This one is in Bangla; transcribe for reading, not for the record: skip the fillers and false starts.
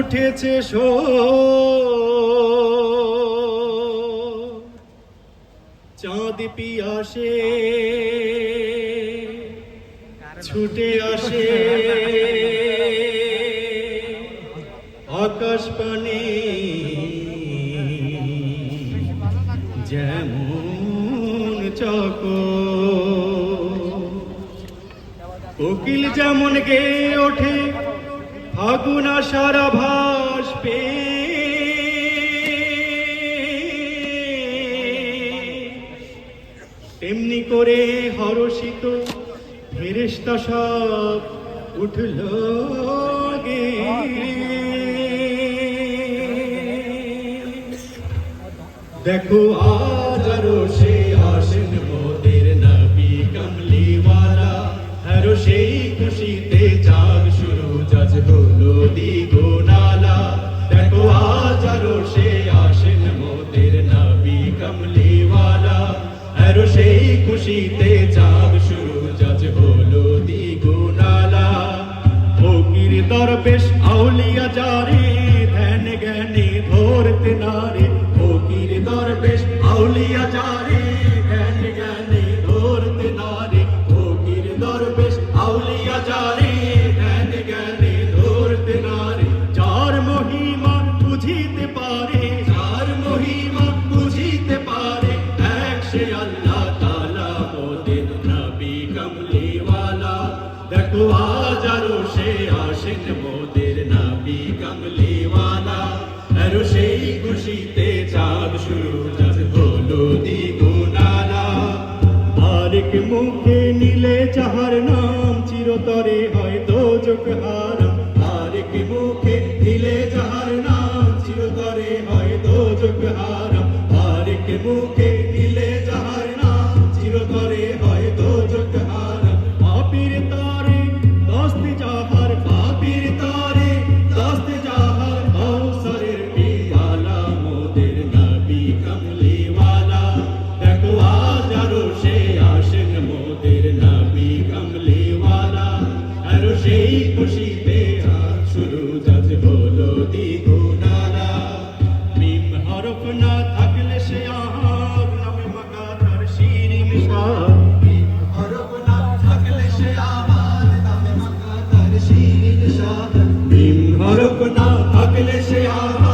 উঠেছে চাঁদ পিয়াসে ছুটে আসে আকাশ পানে যেমন চক কোকিল যেমন গেয়ে ওঠে ফাগুন আষাঢ় আভাস তেমনি করে হরষিত ফেরেশতা সব উঠল গে। দেখো আজ আরশে আসেন মোদের নবী কমলিওয়ালা, আর সেই খুশিতে জাগ শুরু আজ হলো দ্বিগুণালা। দেখো আজ আরশে আসেন মোদের নবী কমলিওয়ালা, আর সেই খুশিতে জাগ শুরু আজ হলো দ্বিগুণালা। ফকির দরবেশ আউলিয়া যারে ধ্যান জ্ঞানে ধরতে নারে, ফকির দরবেশ আউলিয়া যারে ধ্যান জ্ঞানে ধরতে নারে, ফকির দরবেশ আউলিয়া যারে ধ্যান জ্ঞানে ধরতে নারে। যার মহিমা বুঝিতে পারে, যার মহিমা বুঝিতে পারে, এক সে আল্লাহ তাআলা মোদের নবী কমলিওয়ালা। দেখো আজ আরশে আসেন মোদের নবী কমলিওয়ালা, আর সেই খুশিতে জাগ শুরু আজ হলো দ্বিগুণালা। বারেক মুখে নিলে যাহার নাম চিরতরে হয় দোজখ হারাম, বারেক মুখে নিলে যাহার নাম চিরতরে হয় দোজখ হারাম, বারেক মুখে নিলে যাহার নাম চিরতরে হয় দোজখ হারাম। পাপীর তারে দস্তে যাহার, পাপীর তারে দস্তে যাহার, কাউসারের পিয়ালা মোদের নবী কমলিওয়ালা। দেখো আজ আরশে আসেন মোদের নবী কমলিওয়ালা, আর সেই খুশিতে আজ শুরু আজ হলো দ্বিগুণালা। মিম হরফ না থাকলে সে আর নামে মাকাতার শিরি মিশাল, মিম হরফ না থাকলে সে আমার নামে মাকাতার শিরি মিশাল, মিম হরফ না থাকলে সে আমার